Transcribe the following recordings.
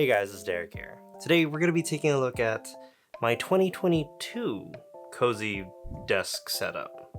Hey guys, it's Derek here. Today we're going to be taking a look at my 2022 cozy desk setup.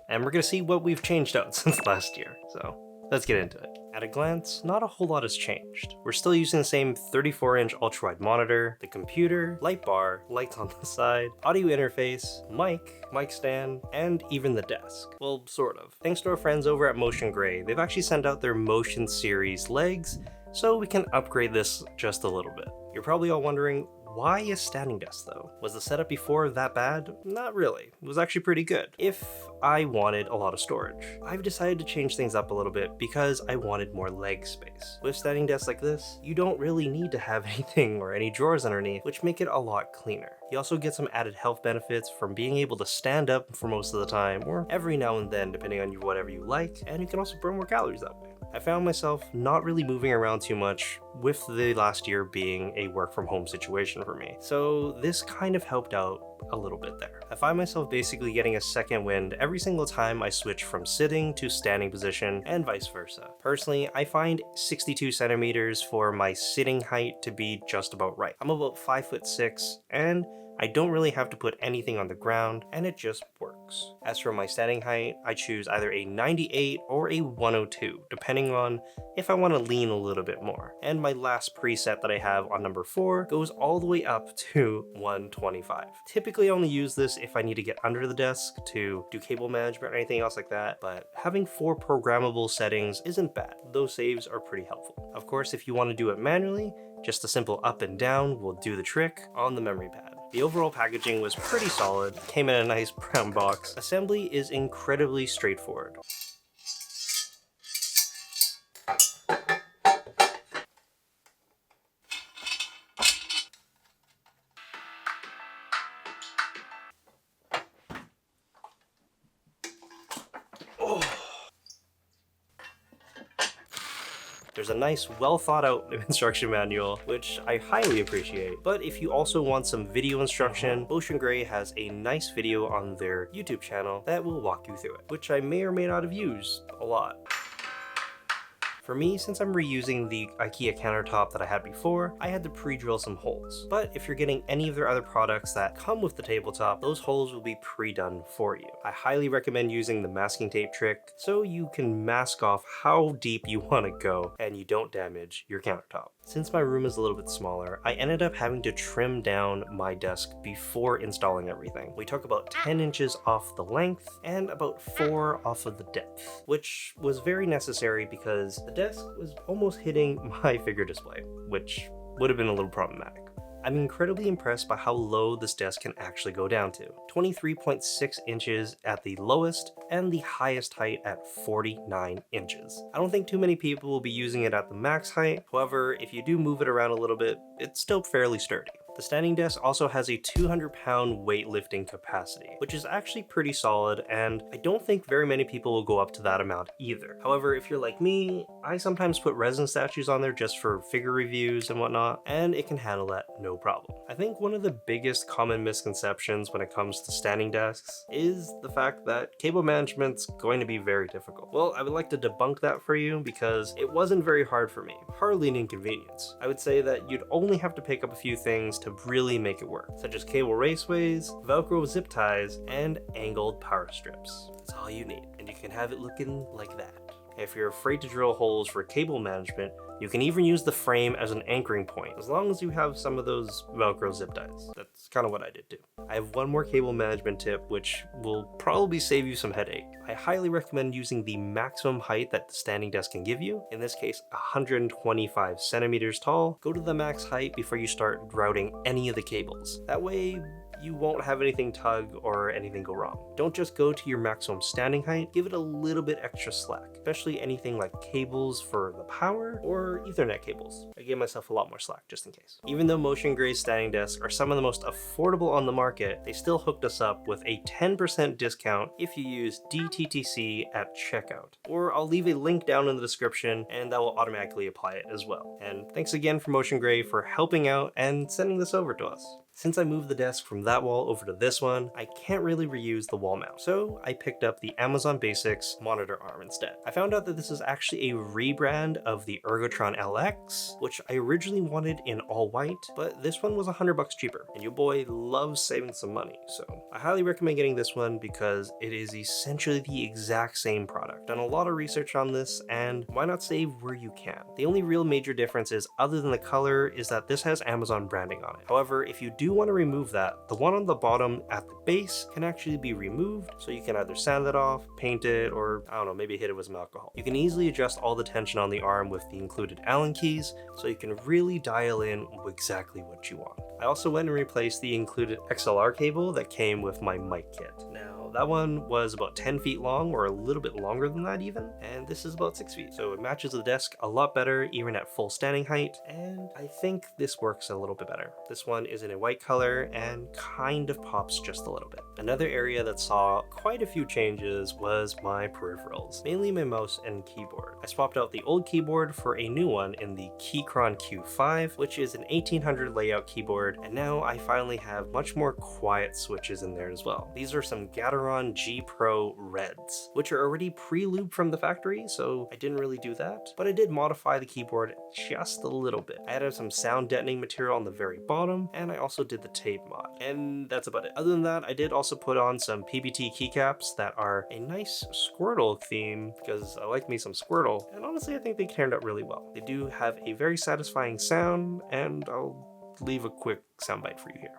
And we're going to see what we've changed out since last year, so let's get into it. At a glance, not a whole lot has changed. We're still using the same 34-inch ultra-wide monitor, the computer, light bar, lights on the side, audio interface, mic stand, and even the desk. Well, sort of. Thanks to our friends over at MotionGrey, they've actually sent out their Motion series legs, so we can upgrade this just a little bit. You're probably all wondering, why a standing desk though? Was the setup before that bad? Not really. It was actually pretty good, if I wanted a lot of storage. I've decided to change things up a little bit because I wanted more leg space. With standing desks like this, you don't really need to have anything or any drawers underneath, which make it a lot cleaner. You also get some added health benefits from being able to stand up for most of the time, or every now and then depending on whatever you like, and you can also burn more calories that way. I found myself not really moving around too much, with the last year being a work from home situation for me. So this kind of helped out a little bit there. I find myself basically getting a second wind every single time I switch from sitting to standing position and vice versa. Personally, I find 62 centimeters for my sitting height to be just about right. I'm about 5'6", and I don't really have to put anything on the ground, and it just works. As for my standing height, I choose either a 98 or a 102, depending on if I want to lean a little bit more. And my last preset that I have on number 4 goes all the way up to 125. Typically I only use this if I need to get under the desk to do cable management or anything else like that, but having 4 programmable settings isn't bad. Those saves are pretty helpful. Of course, if you want to do it manually, just a simple up and down will do the trick on the memory pad. The overall packaging was pretty solid, came in a nice brown box. Assembly is incredibly straightforward. There's a nice, well thought out instruction manual, which I highly appreciate. But if you also want some video instruction, MotionGrey has a nice video on their YouTube channel that will walk you through it, which I may or may not have used a lot. For me, since I'm reusing the IKEA countertop that I had before, I had to pre-drill some holes. But if you're getting any of their other products that come with the tabletop, those holes will be pre-done for you. I highly recommend using the masking tape trick so you can mask off how deep you want to go and you don't damage your countertop. Since my room is a little bit smaller, I ended up having to trim down my desk before installing everything. We took about 10 inches off the length and about 4 off of the depth, which was very necessary because the desk was almost hitting my figure display, which would have been a little problematic. I'm incredibly impressed by how low this desk can actually go down to. 23.6 inches at the lowest and the highest height at 49 inches. I don't think too many people will be using it at the max height. However, if you do move it around a little bit, it's still fairly sturdy. The standing desk also has a 200-pound weightlifting capacity, which is actually pretty solid, and I don't think very many people will go up to that amount either. However, if you're like me, I sometimes put resin statues on there just for figure reviews and whatnot, and it can handle that no problem. I think one of the biggest common misconceptions when it comes to standing desks is the fact that cable management's going to be very difficult. Well, I would like to debunk that for you because it wasn't very hard for me, hardly an inconvenience. I would say that you'd only have to pick up a few things to really make it work, such as cable raceways, Velcro zip ties, and angled power strips. That's all you need, and you can have it looking like that. If you're afraid to drill holes for cable management, you can even use the frame as an anchoring point, as long as you have some of those Velcro zip ties. That's kind of what I did too. I have one more cable management tip, which will probably save you some headache. I highly recommend using the maximum height that the standing desk can give you, in this case 125 centimeters tall. Go to the max height before you start routing any of the cables. That way, you won't have anything tug or anything go wrong. Don't just go to your maximum standing height, give it a little bit extra slack, especially anything like cables for the power or Ethernet cables. I gave myself a lot more slack just in case. Even though MotionGrey's standing desks are some of the most affordable on the market, they still hooked us up with a 10% discount if you use DTTC at checkout. Or I'll leave a link down in the description and that will automatically apply it as well. And thanks again for MotionGrey for helping out and sending this over to us. Since I moved the desk from that wall over to this one, I can't really reuse the wall mount, so I picked up the Amazon Basics monitor arm instead. I found out that this is actually a rebrand of the Ergotron LX, which I originally wanted in all white, but this one was $100 cheaper, and your boy loves saving some money, so I highly recommend getting this one because it is essentially the exact same product. Done a lot of research on this, and why not save where you can? The only real major difference is, other than the color, is that this has Amazon branding on it. However, if you do want to remove that, the one on the bottom at the base can actually be removed, so you can either sand it off, paint it, or I don't know, maybe hit it with some alcohol. You can easily adjust all the tension on the arm with the included Allen keys, so you can really dial in exactly what you want. I also went and replaced the included XLR cable that came with my mic kit. Now, that one was about 10 feet long, or a little bit longer than that even, and this is about 6 feet, so it matches the desk a lot better even at full standing height, and I think this works a little bit better. This one is in a white color and kind of pops just a little bit. Another area that saw quite a few changes was my peripherals, mainly my mouse and keyboard. I swapped out the old keyboard for a new one in the Keychron Q5, which is an 1800 layout keyboard, and now I finally have much more quiet switches in there as well. These are some Gateron G Pro Reds, which are already pre-lubed from the factory, so I didn't really do that, but I did modify the keyboard just a little bit. I added some sound deadening material on the very bottom, and I also did the tape mod, and that's about it. Other than that, I did also put on some PBT keycaps that are a nice Squirtle theme, because I like me some Squirtle, and honestly I think they turned out really well. They do have a very satisfying sound, and I'll leave a quick soundbite for you here.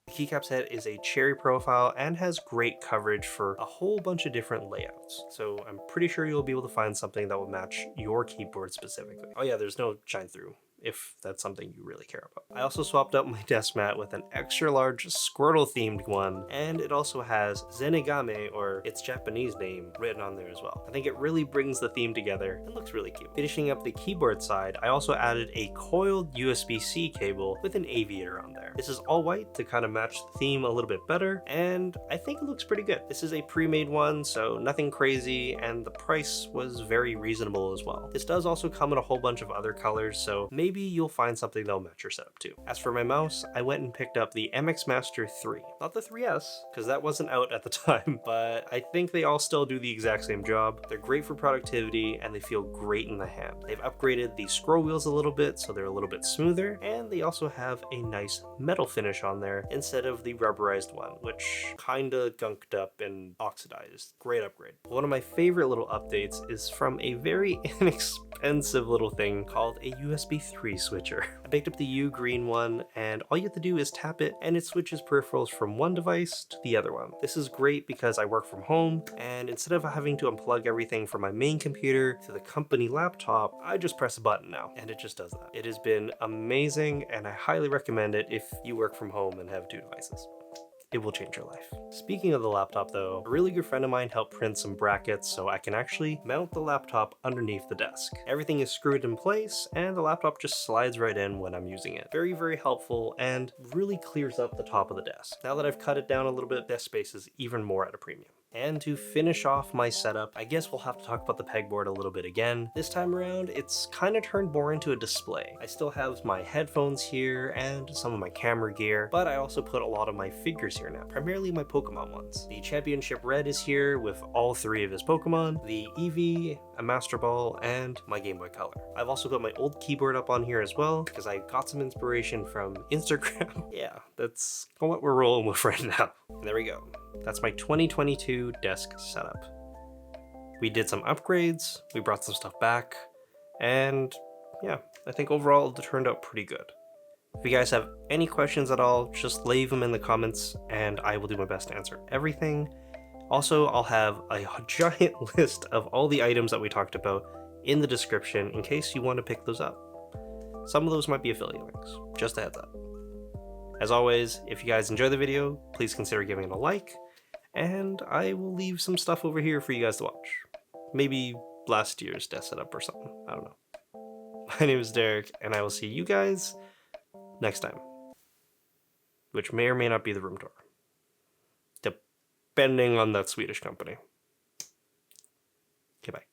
The keycap's head is a cherry profile and has great coverage for a whole bunch of different layouts, so I'm pretty sure you'll be able to find something that will match your keyboard specifically. Oh yeah, there's no shine through, if that's something you really care about. I also swapped out my desk mat with an extra large Squirtle themed one, and it also has Zenigame, or its Japanese name, written on there as well. I think it really brings the theme together and looks really cute. Finishing up the keyboard side, I also added a coiled USB-C cable with an aviator on there. This is all white to kind of match the theme a little bit better, and I think it looks pretty good. This is a pre-made one, so nothing crazy, and the price was very reasonable as well. This does also come in a whole bunch of other colors, so maybe you'll find something that'll match your setup too. As for my mouse, I went and picked up the MX Master 3. Not the 3S, because that wasn't out at the time, but I think they all still do the exact same job. They're great for productivity, and they feel great in the hand. They've upgraded the scroll wheels a little bit, so they're a little bit smoother, and they also have a nice metal finish on there instead of the rubberized one, which kinda gunked up and oxidized. Great upgrade. One of my favorite little updates is from a very inexpensive little thing called a USB 3 switcher. I picked up the U green one, and all you have to do is tap it and it switches peripherals from one device to the other one. This is great because I work from home, and instead of having to unplug everything from my main computer to the company laptop, I just press a button now and it just does that. It has been amazing, and I highly recommend it if you work from home and have two devices. It will change your life. Speaking of the laptop though, a really good friend of mine helped print some brackets so I can actually mount the laptop underneath the desk. Everything is screwed in place, and the laptop just slides right in when I'm using it. Very, very helpful, and really clears up the top of the desk. Now that I've cut it down a little bit, desk space is even more at a premium. And to finish off my setup, I guess we'll have to talk about the pegboard a little bit again. This time around, it's kind of turned more into a display. I still have my headphones here and some of my camera gear, but I also put a lot of my figures here now, primarily my Pokemon ones. The Championship Red is here with all three of his Pokemon, the Eevee, a Master Ball, and my Game Boy Color. I've also got my old keyboard up on here as well, because I got some inspiration from Instagram. Yeah, that's what we're rolling with right now. And there we go. That's my 2022 desk setup. We did some upgrades, we brought some stuff back, and yeah, I think overall it turned out pretty good. If you guys have any questions at all, just leave them in the comments and I will do my best to answer everything. Also, I'll have a giant list of all the items that we talked about in the description in case you want to pick those up. Some of those might be affiliate links, just a heads up. As always, if you guys enjoy the video, please consider giving it a like, and I will leave some stuff over here for you guys to watch. Maybe last year's desk setup or something, I don't know. My name is Derek, and I will see you guys next time, which may or may not be the room tour. depending on that Swedish company. Okay, bye.